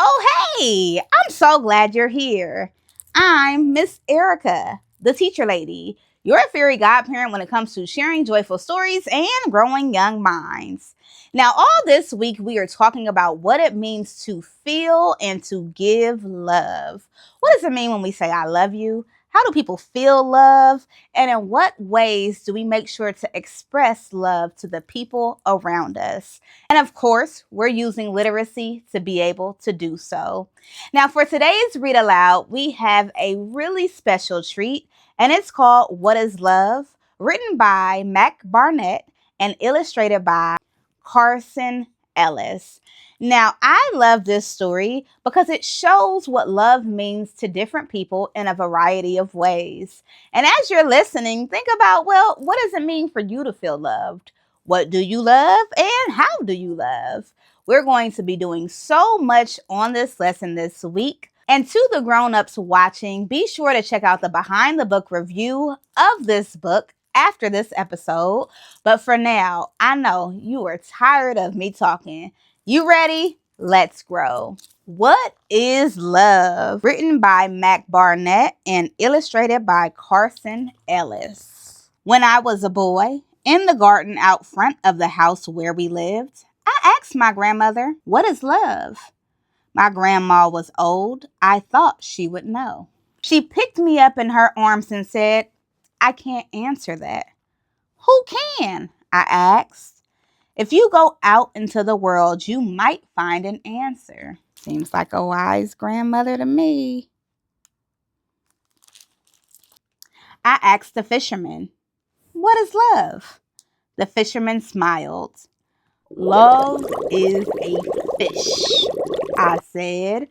Oh, hey, I'm so glad you're here. I'm Miss Erica, the teacher lady, your fairy godparent when it comes to sharing joyful stories and growing young minds. Now, all this week, we are talking about what it means to feel and to give love. What does it mean when we say, I love you? How do people feel love? And in what ways do we make sure to express love to the people around us? And of course, we're using literacy to be able to do so. Now, for today's Read Aloud, we have a really special treat, and it's called What is Love? Written by Mac Barnett and illustrated by Carson Ellis. Now, I love this story because it shows what love means to different people in a variety of ways. And as you're listening, think about, well, what does it mean for you to feel loved? What do you love and how do you love? We're going to be doing so much on this lesson this week. And to the grown-ups watching, be sure to check out the behind the book review of this book after this episode. But for now, I know you are tired of me talking. You ready? Let's grow. What is Love? Written by Mac Barnett and illustrated by Carson Ellis. When I was a boy, in the garden out front of the house where we lived, I asked my grandmother, what is love? My grandma was old. I thought she would know. She picked me up in her arms and said, I can't answer that. Who can? I asked. If you go out into the world, you might find an answer. Seems like a wise grandmother to me. I asked the fisherman, what is love? The fisherman smiled. Love is a fish, I said.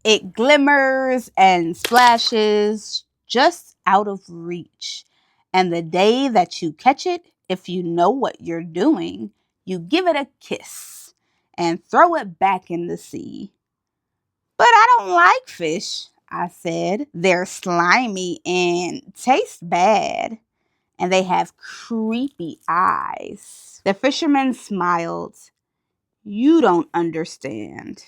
It glimmers and splashes just out of reach. And the day that you catch it, if you know what you're doing, you give it a kiss and throw it back in the sea. But I don't like fish, I said. They're slimy and taste bad, and they have creepy eyes. The fisherman smiled. You don't understand.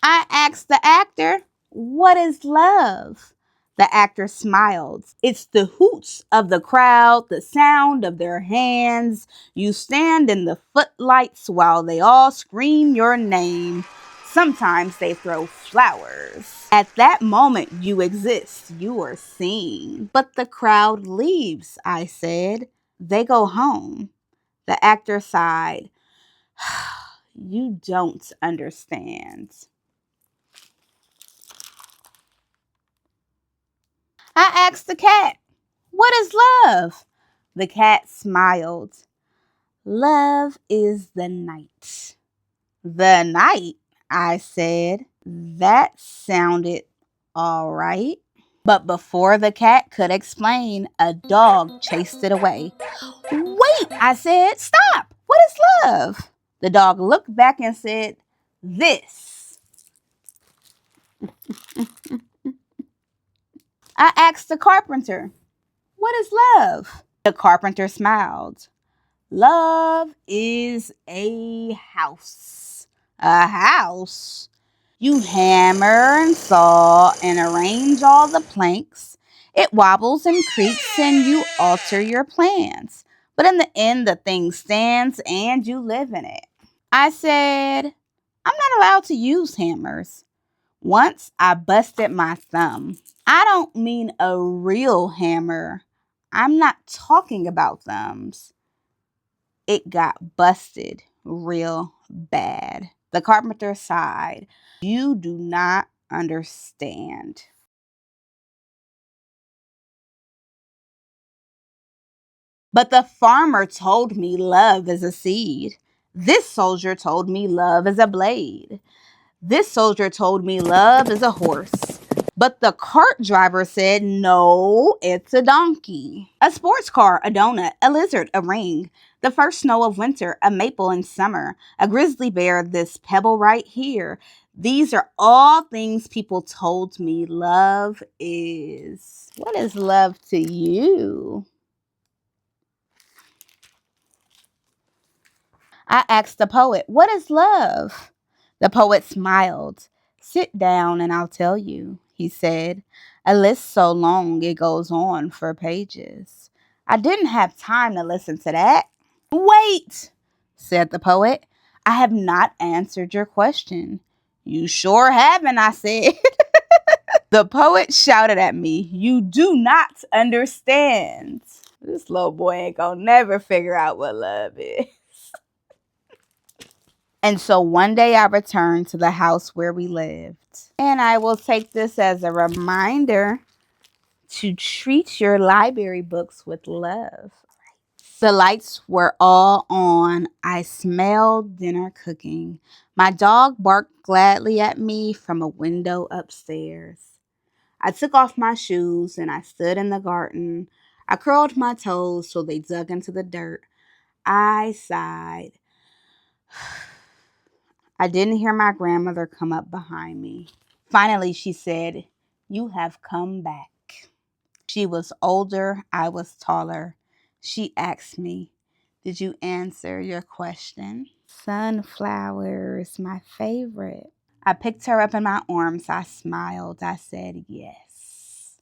I asked the actor, what is love? The actor smiled. It's the hoots of the crowd, the sound of their hands. You stand in the footlights while they all scream your name. Sometimes they throw flowers. At that moment you exist, you are seen. But the crowd leaves, I said. They go home. The actor sighed. You don't understand. I asked the cat, what is love? The cat smiled. Love is the night. The night, I said. That sounded all right. But before the cat could explain, a dog chased it away. Wait, I said, stop. What is love? The dog looked back and said, this. I asked the carpenter, what is love? The carpenter smiled. Love is a house. A house? You hammer and saw and arrange all the planks. It wobbles and creaks and you alter your plans. But in the end, the thing stands and you live in it. I said, I'm not allowed to use hammers. Once I busted my thumb. I don't mean a real hammer. I'm not talking about thumbs. It got busted real bad. The carpenter sighed. You do not understand. But the farmer told me love is a seed. This soldier told me love is a blade. This soldier told me love is a horse. But the cart driver said, no, it's a donkey. A sports car, a donut, a lizard, a ring. The first snow of winter, a maple in summer. A grizzly bear, this pebble right here. These are all things people told me love is. What is love to you? I asked the poet, what is love? The poet smiled. Sit down and I'll tell you, he said. A list so long it goes on for pages. I didn't have time to listen to that. Wait, said the poet. I have not answered your question. You sure haven't, I said. The poet shouted at me, you do not understand. This little boy ain't gonna never figure out what love is. And so one day I returned to the house where we lived. And I will take this as a reminder to treat your library books with love. The lights were all on. I smelled dinner cooking. My dog barked gladly at me from a window upstairs. I took off my shoes and I stood in the garden. I curled my toes so they dug into the dirt. I sighed. I didn't hear my grandmother come up behind me. Finally, she said, you have come back. She was older. I was taller. She asked me, did you answer your question? Sunflowers, my favorite. I picked her up in my arms. I smiled. I said, yes.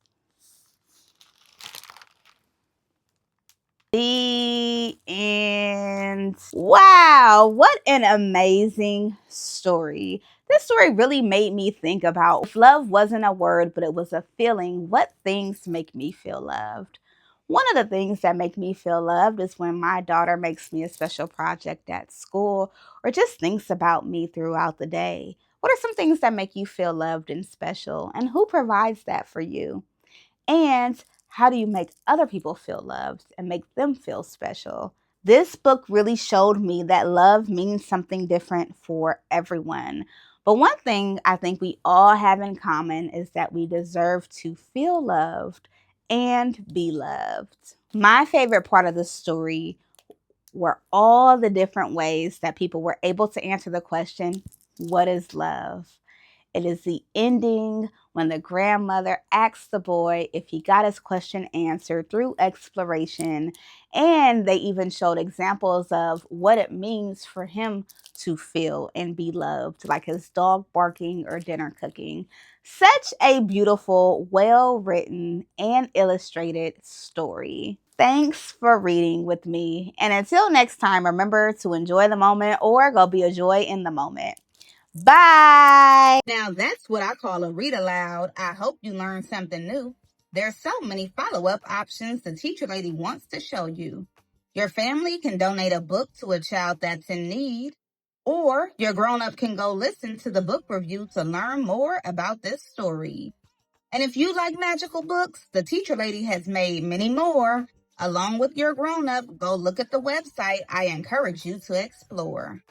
The end. Wow, what an amazing story. This story really made me think about if love wasn't a word, but it was a feeling, what things make me feel loved? One of the things that make me feel loved is when my daughter makes me a special project at school or just thinks about me throughout the day. What are some things that make you feel loved and special? And who provides that for you? And how do you make other people feel loved and make them feel special? This book really showed me that love means something different for everyone. But one thing I think we all have in common is that we deserve to feel loved and be loved. My favorite part of the story were all the different ways that people were able to answer the question, what is love? It is the ending when the grandmother asks the boy if he got his question answered through exploration. And they even showed examples of what it means for him to feel and be loved, like his dog barking or dinner cooking. Such a beautiful, well-written, and illustrated story. Thanks for reading with me. And until next time, remember to enjoy the moment or go be a joy in the moment. Bye. Now that's what I call a read aloud. I hope you learned something new. There's so many follow-up options the teacher lady wants to show you. Your family can donate a book to a child that's in need, or your grown-up can go listen to the book review to learn more about this story. And if you like magical books, the teacher lady has made many more. Along with your grown-up, go look at the website. I encourage you to explore.